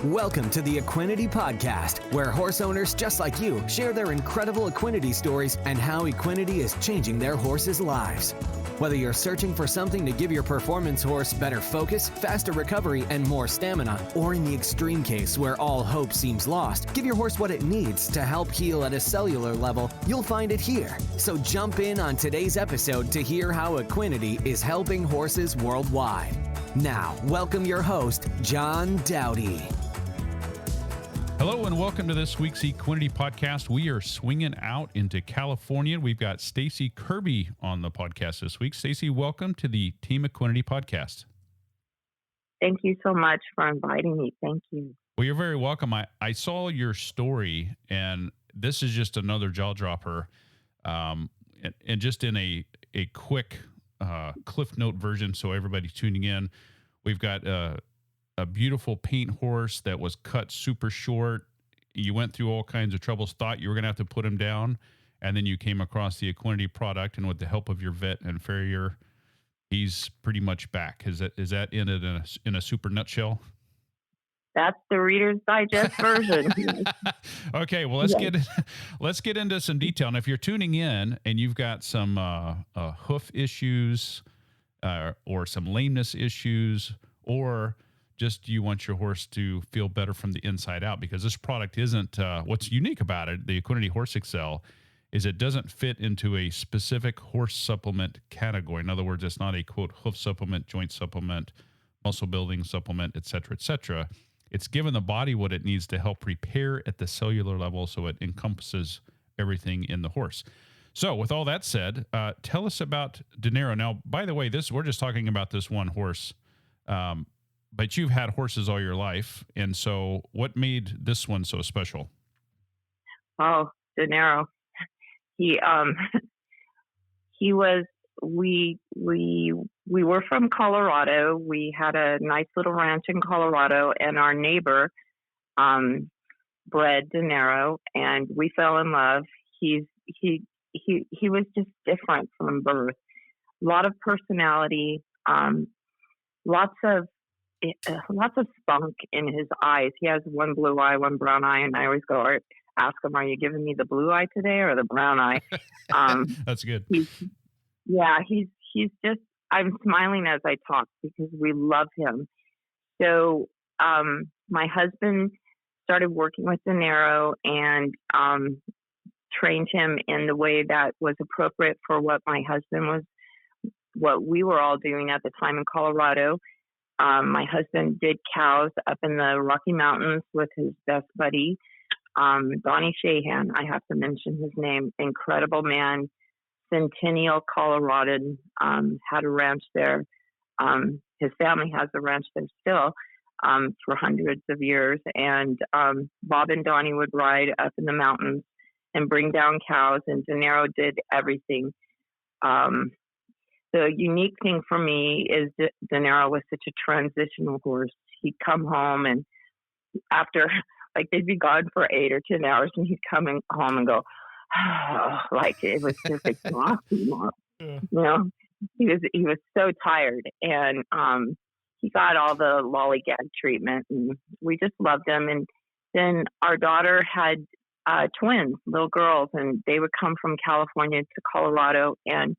Welcome to the Equinety Podcast, where horse owners just like you share their incredible equinety stories and how equinety is changing their horses' lives. Whether you're searching for something to give your performance horse better focus, faster recovery, and more stamina, or in the extreme case where all hope seems lost, give your horse what it needs to help heal at a cellular level, you'll find it here. So jump in on today's episode to hear how Equinety is helping horses worldwide. Now, welcome your host, John Dowdy. Hello and welcome to this week's Equinety Podcast. We are swinging out into California. We've got Stacy Kirby on the podcast this week. Stacy, welcome to the Team Equinety Podcast. Thank you so much for inviting me. Thank you. Well, you're very welcome. I saw your story, and this is just another jaw dropper. And just in a quick Cliff Note version, so everybody tuning in, we've got a beautiful paint horse that was cut super short. You went through all kinds of troubles, thought you were going to have to put him down, and then you came across the Equinety product, and with the help of your vet and farrier, he's pretty much back. Is that in a super nutshell? That's the Reader's Digest version. Okay, well let's get into some detail. And if you're tuning in and you've got some hoof issues or some lameness issues, or just you want your horse to feel better from the inside out, because this product isn't, what's unique about it, the Equinety Horse Excel, is it doesn't fit into a specific horse supplement category. In other words, it's not a, quote, hoof supplement, joint supplement, muscle building supplement, et cetera, et cetera. It's given the body what it needs to help repair at the cellular level, so it encompasses everything in the horse. So with all that said, tell us about Dinero. Now, by the way, we're just talking about this one horse, but you've had horses all your life. And so what made this one so special? Oh, Dinero. He was, we were from Colorado. We had a nice little ranch in Colorado, and our neighbor, bred Dinero, and we fell in love. He was just different from birth. A lot of personality, lots of spunk in his eyes. He has one blue eye, one brown eye, and I always ask him, "Are you giving me the blue eye today or the brown eye?" That's good. He's just. I'm smiling as I talk because we love him. So my husband started working with Dinero and trained him in the way that was appropriate for what we were all doing at the time in Colorado. My husband did cows up in the Rocky Mountains with his best buddy, Donnie Shahan. I have to mention his name. Incredible man, Centennial Coloradan, had a ranch there. His family has a ranch there still for hundreds of years. And Bob and Donnie would ride up in the mountains and bring down cows, and Dinero did everything. The unique thing for me is that Dinero was such a transitional horse. He'd come home, and after, they'd be gone for 8 or 10 hours, and he'd come home and go, it was just exhausting. Yeah. You know, he was so tired, and he got all the lollygag treatment, and we just loved him. And then our daughter had twins, little girls, and they would come from California to Colorado, and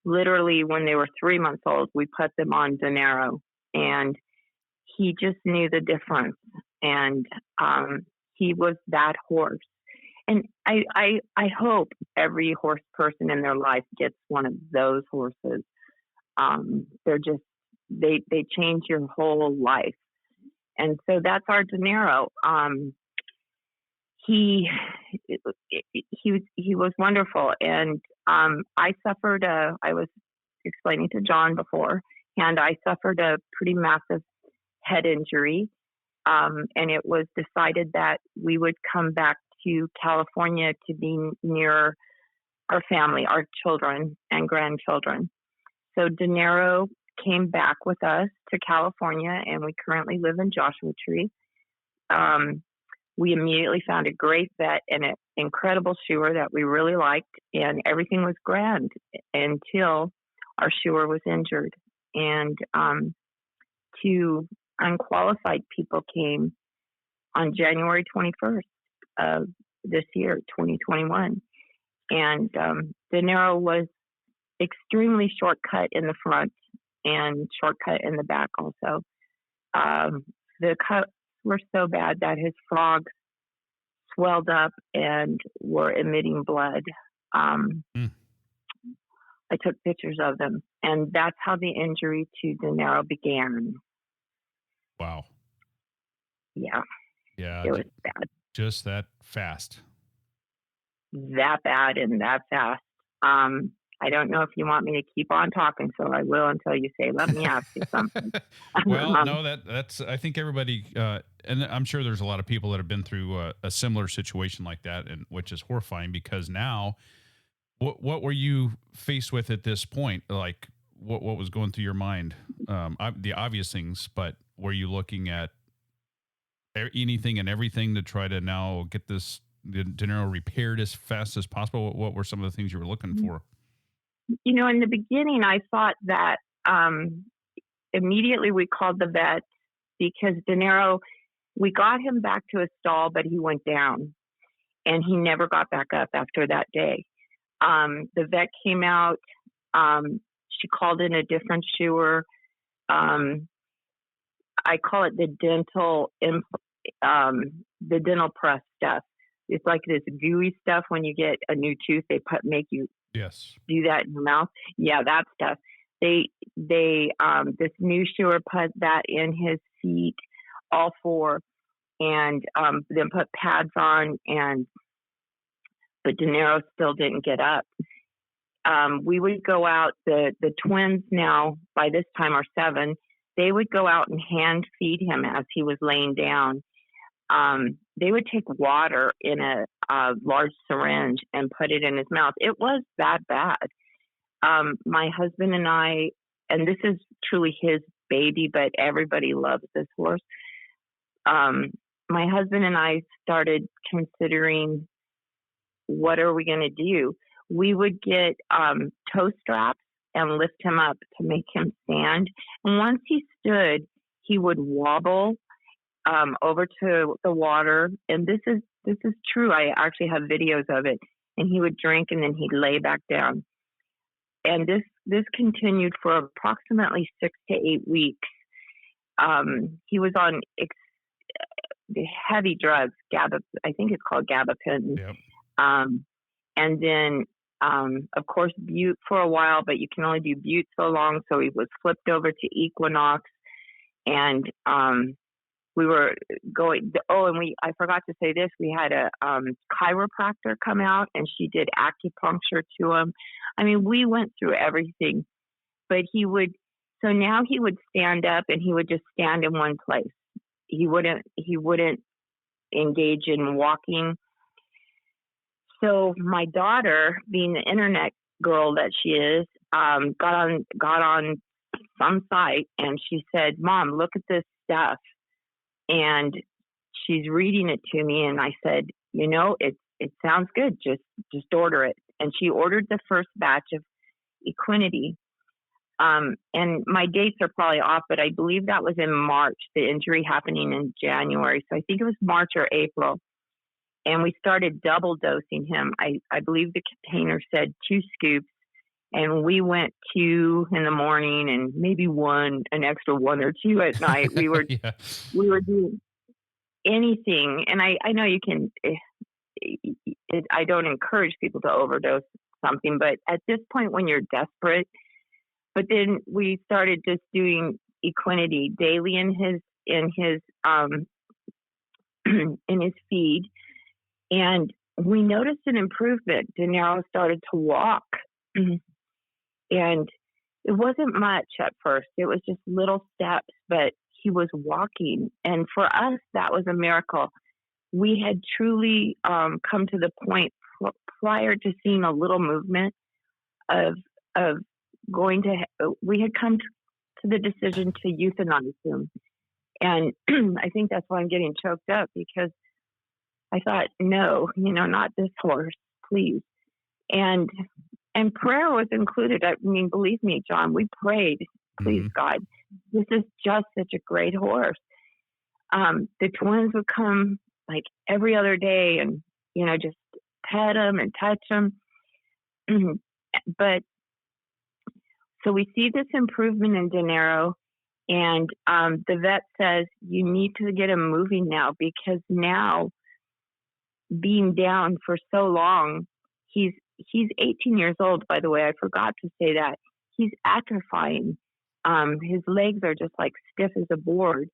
literally when they were 3 months old, we put them on Dinero, and he just knew the difference. And he was that horse. And I hope every horse person in their life gets one of those horses. They're just, they change your whole life. And so that's our Dinero. He was wonderful. And I suffered I was explaining to John before, and I suffered a pretty massive head injury. And it was decided that we would come back to California to be near our family, our children and grandchildren. So Dinero came back with us to California, and we currently live in Joshua Tree. We immediately found a great vet and an incredible shoer that we really liked, and everything was grand until our shoer was injured. And two unqualified people came on January 21st of this year, 2021. And Dinero was extremely shortcut in the front and shortcut in the back also. The cuts were so bad that his frogs swelled up and were emitting blood. I took pictures of them, and that's how the injury to Dinero began. Wow. Yeah. Yeah. It was bad. Just that fast. That bad and that fast. I don't know if you want me to keep on talking, so I will until you say, let me ask you something. Well, no, that's, I think everybody, and I'm sure there's a lot of people that have been through a similar situation like that, and which is horrifying, because now, what were you faced with at this point? Like, what was going through your mind? The obvious things, but were you looking at anything and everything to try to now get this Dinero repaired as fast as possible? What were some of the things you were looking for? You know, in the beginning, I thought that immediately we called the vet, because Dinero, we got him back to a stall, but he went down and he never got back up after that day. The vet came out. She called in a different shoer. I call it the dental press stuff. It's like this gooey stuff when you get a new tooth, they make you do that in your mouth. Yeah, that stuff. They this new shoer put that in his feet, all four, and then put pads on, but Dinero still didn't get up. We would go out, the twins now, by this time are 7, they would go out and hand feed him as he was laying down. They would take water in a large syringe and put it in his mouth. It was that bad. My husband and I, and this is truly his baby, but everybody loves this horse. My husband and I started considering, what are we going to do? We would get toe straps and lift him up to make him stand. And once he stood, he would wobble over to the water. And this is true. I actually have videos of it. And he would drink and then he'd lay back down. And this continued for approximately 6 to 8 weeks. He was on heavy drugs, I think it's called gabapentin. Yep. And then, of course, Butte for a while, but you can only do Butte so long. So he was flipped over to Equinox, and we were going. I forgot to say this. We had a chiropractor come out, and she did acupuncture to him. I mean, we went through everything, but so now he would stand up, and he would just stand in one place. He wouldn't engage in walking. So my daughter, being the internet girl that she is, got on some site, and she said, "Mom, look at this stuff." And she's reading it to me, and I said, it sounds good. Just order it. And she ordered the first batch of Equinety. And my dates are probably off, but I believe that was in March, the injury happening in January. So I think it was March or April. And we started double dosing him. I believe the container said 2 scoops, and we went 2 in the morning and maybe an extra 1 or 2 at night. We were doing anything. And I know you can, I don't encourage people to overdose something, but at this point when you're desperate, but then we started just doing Equinety daily in his in his feed. And we noticed an improvement. Dinero started to walk. And it wasn't much at first. It was just little steps, but he was walking. And for us, that was a miracle. We had truly come to the point prior to seeing a little movement of we had come to the decision to euthanize him. And I think that's why I'm getting choked up, because I thought, no, not this horse, please. And prayer was included. I mean, believe me, John, we prayed, please, God, this is just such a great horse. the twins would come like every other day and, just pet them and touch them. But so we see this improvement in Dinero, and the vet says you need to get him moving now, because now, being down for so long, he's 18 years old, by the way. I forgot to say that. He's atrophying. His legs are just like stiff as a board.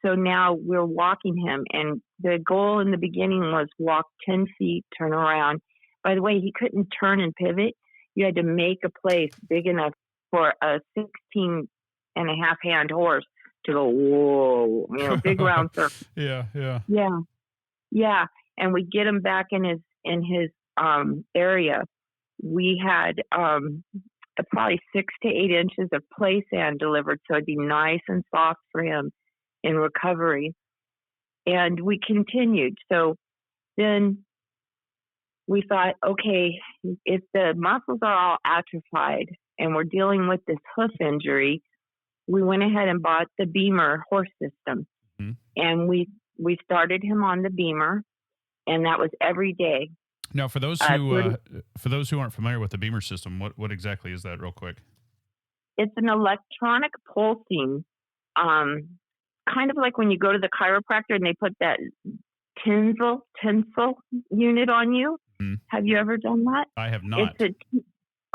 So now we're walking him, and the goal in the beginning was walk 10 feet, turn around. By the way, he couldn't turn and pivot. You had to make a place big enough for a 16 and a half hand horse to go, whoa, big round circle. Yeah. And we get him back in his area. We had probably 6 to 8 inches of play sand delivered, so it'd be nice and soft for him in recovery. And we continued. So then we thought, okay, if the muscles are all atrophied and we're dealing with this hoof injury, we went ahead and bought the Beamer horse system. Mm-hmm. And we started him on the Beamer, and that was every day. Now, for those who aren't familiar with the Beamer system, what exactly is that, real quick? It's an electronic pulsing, kind of like when you go to the chiropractor and they put that tinsel unit on you. Mm-hmm. Have you ever done that? I have not.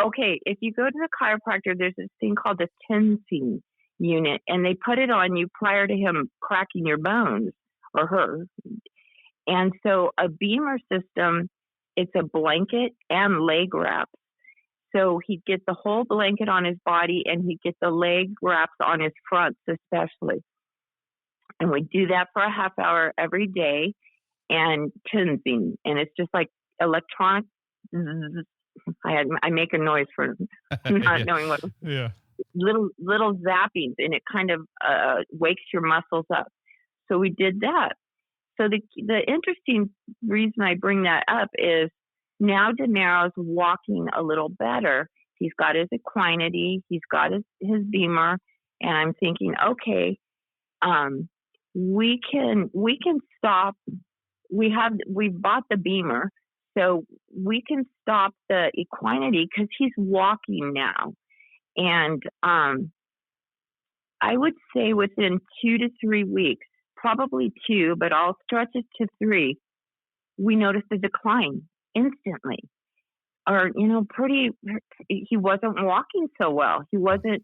Okay, if you go to the chiropractor, there's this thing called the tensing unit, and they put it on you prior to him cracking your bones, or her. And so a Beamer system, it's a blanket and leg wraps. So he'd get the whole blanket on his body, and he'd get the leg wraps on his fronts especially. And we do that for a half hour every day, and tensing. And it's just like electronic. I make a noise for not knowing what. Yeah. Little zappings, and it kind of wakes your muscles up. So we did that. So the interesting reason I bring that up is now Dinero's walking a little better. He's got his Equinety, he's got his Beamer, and I'm thinking, okay, we can stop. We've bought the Beamer, so we can stop the Equinety because he's walking now. And I would say within 2 to 3 weeks, probably 2, but I'll stretch it to 3, we noticed a decline instantly. Or, he wasn't walking so well. He wasn't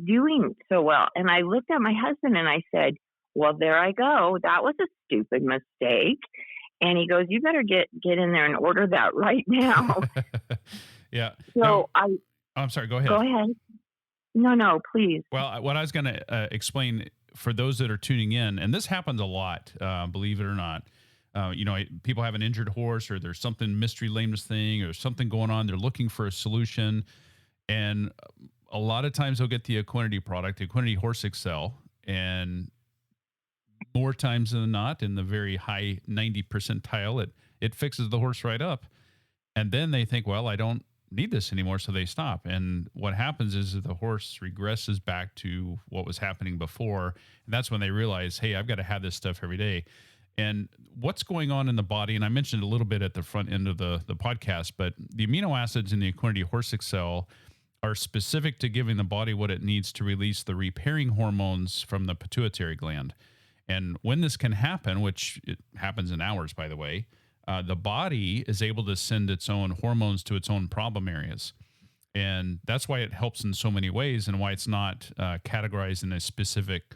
doing so well. And I looked at my husband and I said, well, there I go. That was a stupid mistake. And he goes, you better get in there and order that right now. Yeah. So I'm sorry, go ahead. Go ahead. No, please. Well, what I was going to explain for those that are tuning in, and this happens a lot, believe it or not. People have an injured horse, or there's something mystery lameness thing, or something going on. They're looking for a solution. And a lot of times they'll get the Equinety product, Equinety Horse Excel, and more times than not, in the very high 90 percentile, it fixes the horse right up. And then they think, well, I don't need this anymore, so they stop. And what happens is that the horse regresses back to what was happening before. And that's when they realize, hey, I've got to have this stuff every day. And what's going on in the body, and I mentioned a little bit at the front end of the podcast, but the amino acids in the Equinety Horse Excel are specific to giving the body what it needs to release the repairing hormones from the pituitary gland. And when this can happen, which it happens in hours, by the way, the body is able to send its own hormones to its own problem areas. And that's why it helps in so many ways, and why it's not categorized in a specific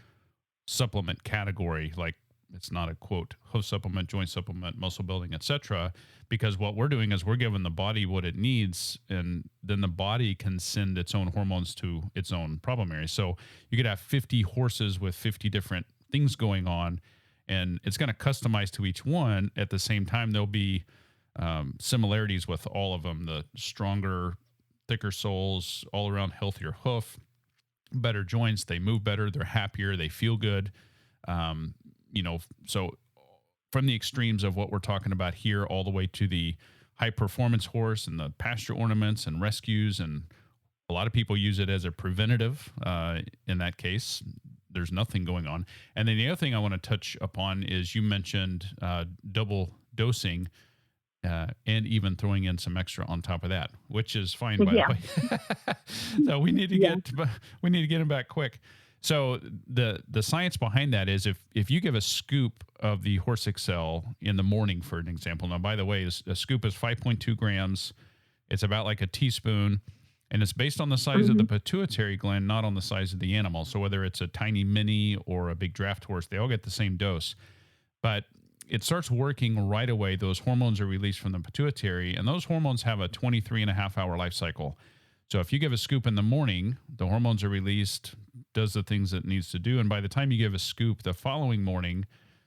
supplement category, like it's not a, quote, hoof supplement, joint supplement, muscle building, etc. Because what we're doing is we're giving the body what it needs, and then the body can send its own hormones to its own problem areas. So you could have 50 horses with 50 different things going on, and it's going to customize to each one. At the same time, there'll be similarities with all of them: the stronger, thicker soles, all around healthier hoof, better joints, they move better, they're happier, they feel good. So from the extremes of what we're talking about here, all the way to the high performance horse and the pasture ornaments and rescues, and a lot of people use it as a preventative in that case. there's nothing going on. And then the other thing I want to touch upon is you mentioned double dosing and even throwing in some extra on top of that, which is fine, by the way. So we need to get him back quick. So the science behind that is if you give a scoop of the Horse Excel in the morning, for an example. Now, by the way, a scoop is 5.2 grams. It's about like a teaspoon, and it's based on the size of the pituitary gland, not on the size of the animal. So whether it's a tiny mini or a big draft horse, they all get the same dose. But it starts working right away. Those hormones are released from the pituitary, and those hormones have a 23.5-hour life cycle. So if you give a scoop in the morning, the hormones are released, does the things it needs to do, and by the time you give a scoop the following morning,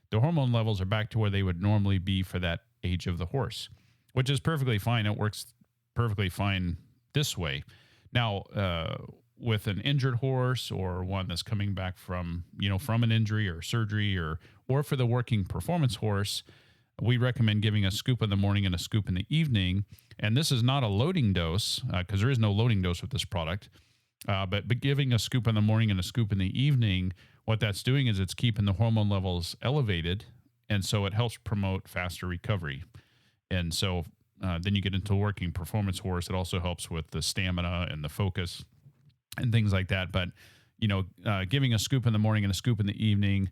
the hormone levels are back to where they would normally be for that age of the horse, which is perfectly fine. It works perfectly fine this way. Now, with an injured horse or one that's coming back from an injury or surgery or for the working performance horse, we recommend giving a scoop in the morning and a scoop in the evening. And this is not a loading dose because there is no loading dose with this product. But giving a scoop in the morning and a scoop in the evening, what that's doing is it's keeping the hormone levels elevated. And so it helps promote faster recovery. And so then you get into a working performance horse. It also helps with the stamina and the focus and things like that. But, giving a scoop in the morning and a scoop in the evening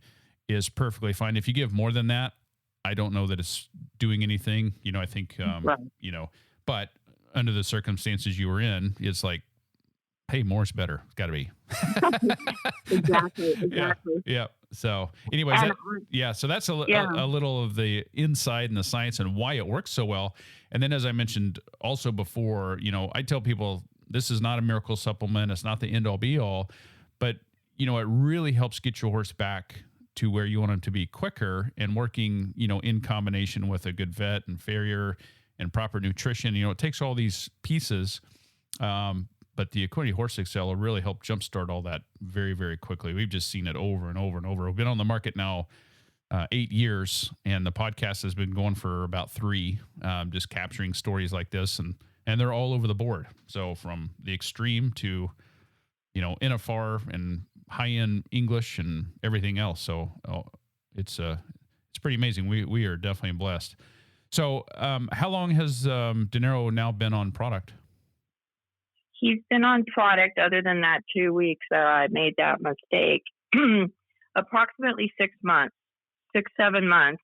is perfectly fine. If you give more than that, I don't know that it's doing anything. I think, but under the circumstances you were in, it's like, hey, more's better. It's got to be. Exactly. Yeah. So anyways, so that's a little of the inside and the science and why it works so well. And then, as I mentioned also before, I tell people this is not a miracle supplement. It's not the end all be all, but it really helps get your horse back to where you want them to be quicker, and working, in combination with a good vet and farrier and proper nutrition. It takes all these pieces. But the Equinety Horse Excel will really help jumpstart all that very, very quickly. We've just seen it over and over and over. We've been on the market now 8 years, and the podcast has been going for about 3, just capturing stories like this, and they're all over the board. So from the extreme to, NFR and high-end English and everything else. So it's pretty amazing. We are definitely blessed. So how long has Dinero now been on product? He's been on product, other than that 2 weeks that I made that mistake, approximately 6 months, 6-7 months.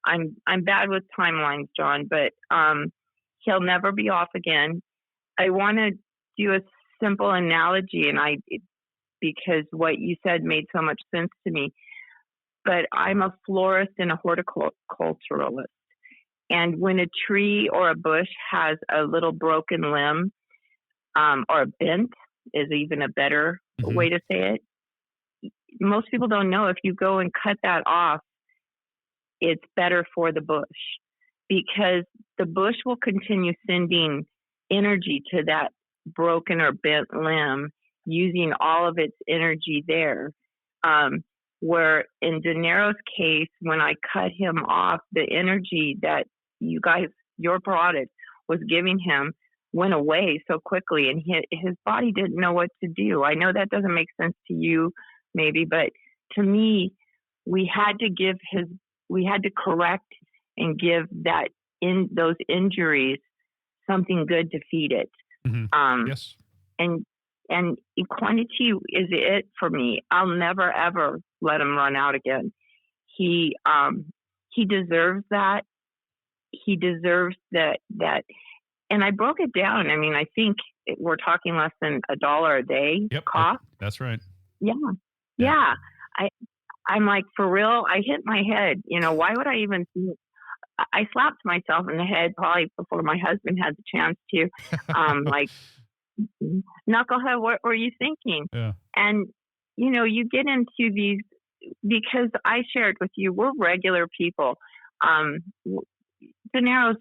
I'm bad with timelines, John, but he'll never be off again. I want to do a simple analogy, because what you said made so much sense to me. But I'm a florist and a horticulturalist, and when a tree or a bush has a little broken limb, or a bent is even a better way to say it. Most people don't know if you go and cut that off, it's better for the bush, because the bush will continue sending energy to that broken or bent limb, using all of its energy there. Where in Dinero's case, when I cut him off, the energy that your product was giving him went away so quickly, and his body didn't know what to do. I know that doesn't make sense to you, maybe, but to me, we had to correct and give those injuries something good to feed it. Yes. And Equinety is it for me. I'll never ever let him run out again. He deserves that. He deserves that. And I broke it down. I mean, I think we're talking less than $1 a day cost. That's right. Yeah. I'm like, for real, I hit my head. Why would I even think? I slapped myself in the head probably before my husband had the chance to. Like, knucklehead, what were you thinking? Yeah. And, you get into these, because I shared with you, we're regular people. Dinero's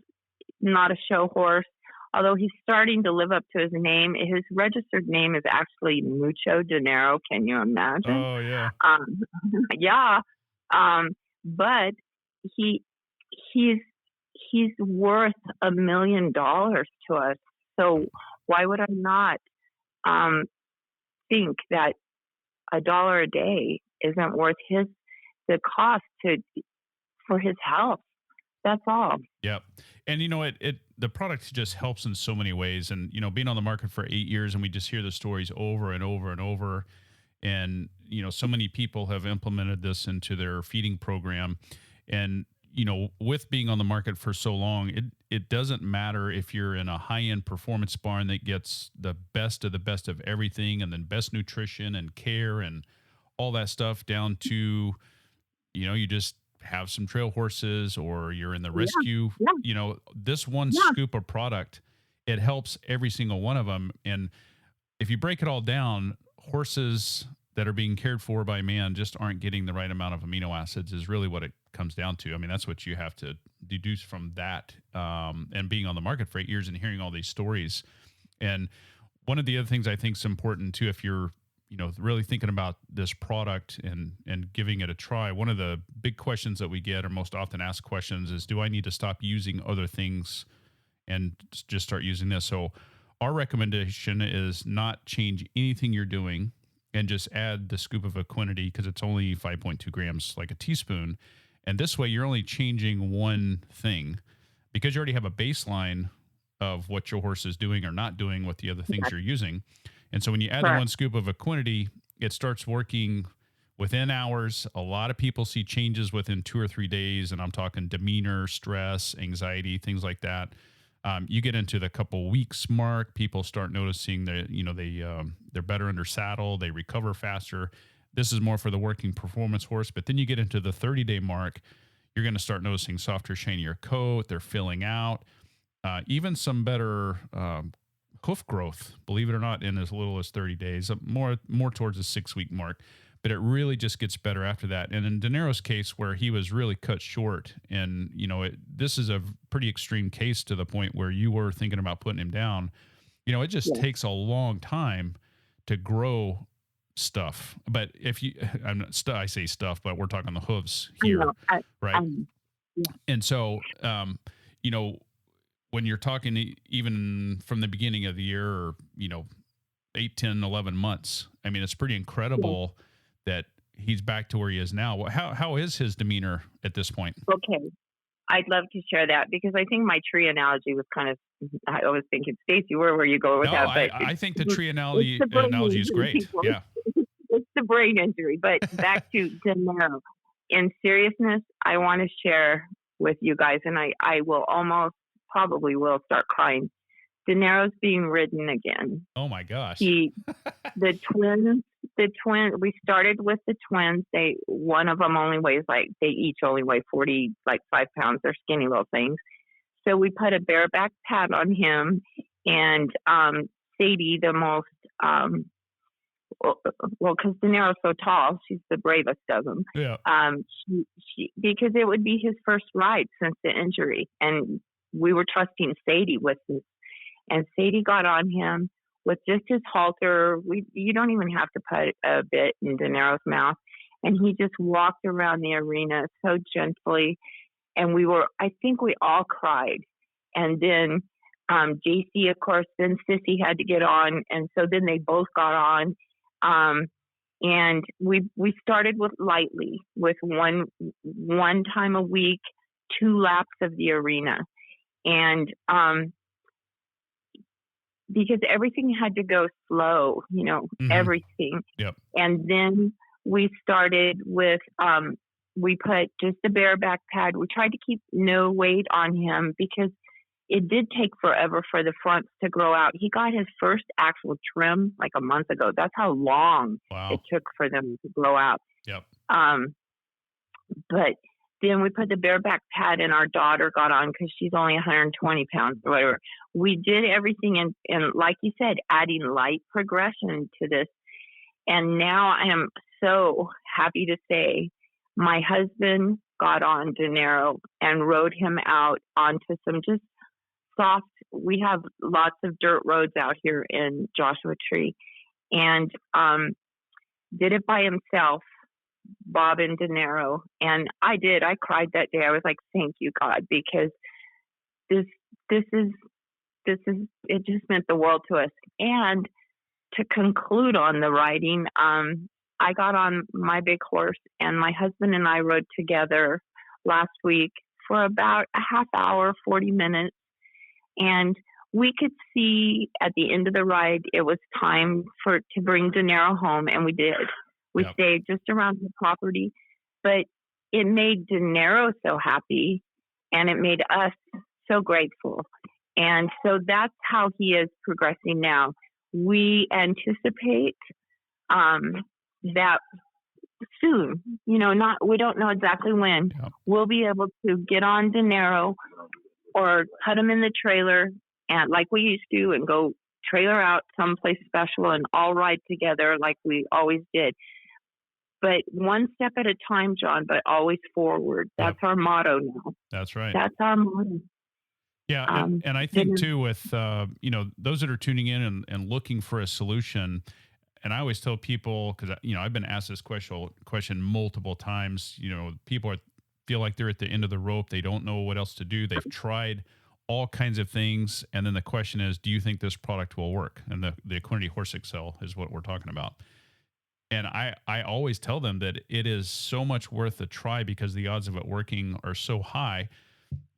not a show horse, although he's starting to live up to his name. His registered name is actually Mucho Dinero. Can you imagine? Oh, yeah. Yeah. But he's worth $1 million to us. So why would I not think that $1 a day isn't worth the cost for his health. That's all. Yep. And the product just helps in so many ways. And, being on the market for 8 years, and we just hear the stories over and over and over. And, so many people have implemented this into their feeding program. And, with being on the market for so long, it doesn't matter if you're in a high-end performance barn that gets the best of everything, and then best nutrition and care and all that stuff, down to, you just have some trail horses, or you're in the rescue. This one scoop of product, it helps every single one of them. And if you break it all down, horses that are being cared for by man just aren't getting the right amount of amino acids, is really what it comes down to. I mean, that's what you have to deduce from that. And being on the market for 8 years and hearing all these stories. And one of the other things I think is important too, if you're really thinking about this product and giving it a try, one of the big questions that we get, or most often asked questions, is, do I need to stop using other things and just start using this? So our recommendation is not change anything you're doing, and just add the scoop of Equinety, because it's only 5.2 grams, like a teaspoon. And this way you're only changing one thing, because you already have a baseline of what your horse is doing or not doing with the other things you're using. And so when you add the one scoop of Equinety, it starts working within hours. A lot of people see changes within 2 or 3 days, and I'm talking demeanor, stress, anxiety, things like that. You get into the couple weeks mark, people start noticing that, they're better under saddle, they recover faster. This is more for the working performance horse. But then you get into the 30-day mark, you're going to start noticing softer, shinier coat, they're filling out, even some better hoof growth, believe it or not, in as little as 30 days, more towards the 6-week mark. But it really just gets better after that. And in Dinero's case, where he was really cut short, and, this is a pretty extreme case, to the point where you were thinking about putting him down, it just takes a long time to grow stuff. But if you, I say stuff, but we're talking the hooves here, right? And so, when you're talking even from the beginning of the year, or, 8, 10, 11 months, I mean, it's pretty incredible that he's back to where he is now. How is his demeanor at this point? Okay. I'd love to share that, because I think my tree analogy was kind of, I was thinking, Stacy, where were you going with that? But I think the tree analogy is great. People. Yeah. It's the brain injury. But back to Dinero. In seriousness, I want to share with you guys, and I will probably will start crying. Dinero's being ridden again. Oh my gosh. The twins, we started with the twins. One of them only weighs they each only weigh 5 pounds. They're skinny little things. So we put a bareback pad on him, and Sadie, the most, because Dinero's so tall, she's the bravest of them. Yeah. She because it would be his first ride since the injury, and we were trusting Sadie with this. And Sadie got on him with just his halter. You don't even have to put a bit in Dinero's mouth. And he just walked around the arena so gently. And I think we all cried. And then JC, of course, then Sissy had to get on. And so then they both got on. And we started with lightly, with one time a week, 2 laps of the arena. And because everything had to go slow, everything. Yep. And then we started with, we put just a bareback pad. We tried to keep no weight on him, because it did take forever for the fronts to grow out. He got his first actual trim like a month ago. That's how long it took for them to grow out. Yep. But then we put the bareback pad, and our daughter got on, because she's only 120 pounds or whatever. We did everything, and like you said, adding light progression to this. And now I am so happy to say my husband got on Dinero and rode him out onto some just soft. We have lots of dirt roads out here in Joshua Tree, and did it by himself, Bob and Dinero. And I cried that day. I was like, thank you, God, because this is it just meant the world to us. And to conclude on the riding, I got on my big horse, and my husband and I rode together last week for about a half hour, 40 minutes. And we could see at the end of the ride, it was time to bring Dinero home, and we did. We stayed just around the property, but it made Dinero so happy, and it made us so grateful. And so that's how he is progressing now. We anticipate that soon, we don't know exactly when, we'll be able to get on Dinero or put him in the trailer, and like we used to, and go trailer out someplace special and all ride together like we always did. But one step at a time, John, but always forward. That's our motto now. That's right. That's our motto. Yeah. And I think too, with, those that are tuning in and looking for a solution, and I always tell people, because, I've been asked this question multiple times, people feel like they're at the end of the rope. They don't know what else to do. They've tried all kinds of things. And then the question is, do you think this product will work? And the Equinety Horse Excel is what we're talking about. And I always tell them that it is so much worth a try because the odds of it working are so high.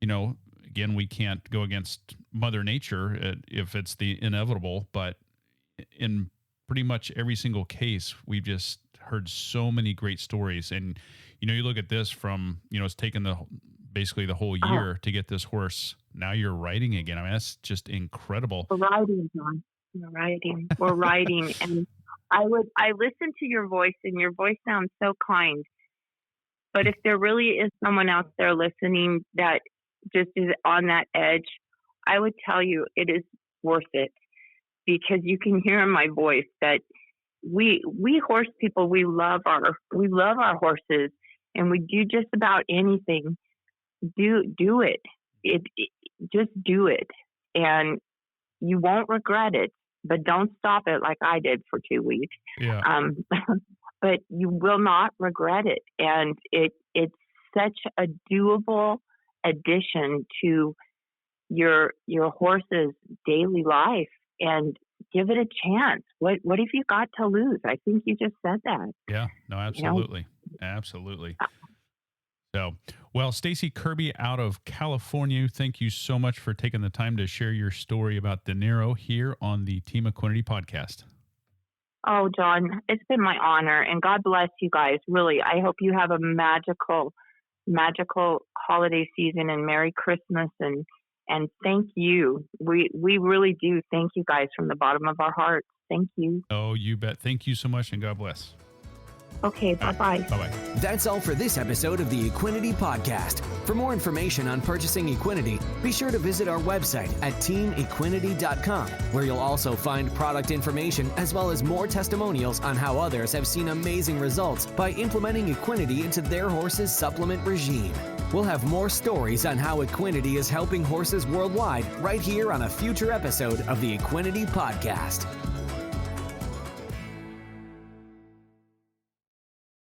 Again, we can't go against Mother Nature if it's the inevitable, but in pretty much every single case, we've just heard so many great stories. And, you look at this from, it's taken basically the whole year to get this horse. Now you're riding again. I mean, that's just incredible. We're riding, John. We're riding. And I listen to your voice, and your voice sounds so kind. But if there really is someone out there listening that just is on that edge, I would tell you it is worth it, because you can hear in my voice that we horse people, we love our horses, and we do just about anything. Do it. Just do it, and you won't regret it. But don't stop it like I did for 2 weeks. Yeah. But you will not regret it, and it's such a doable addition to your horse's daily life. And give it a chance. What have you got to lose? I think you just said that. Yeah. No, absolutely. Absolutely. So, well, Stacy Kirby out of California, thank you so much for taking the time to share your story about Dinero here on the Team Equinety Podcast. Oh, John, it's been my honor, and God bless you guys. Really, I hope you have a magical holiday season, and Merry Christmas, and thank you. We really do thank you guys from the bottom of our hearts. Thank you. Oh, you bet. Thank you so much, and God bless. Okay, bye-bye. Bye-bye. That's all for this episode of the Equinety Podcast. For more information on purchasing Equinety, be sure to visit our website at teamequinety.com, where you'll also find product information as well as more testimonials on how others have seen amazing results by implementing Equinety into their horse's supplement regime. We'll have more stories on how Equinety is helping horses worldwide right here on a future episode of the Equinety Podcast.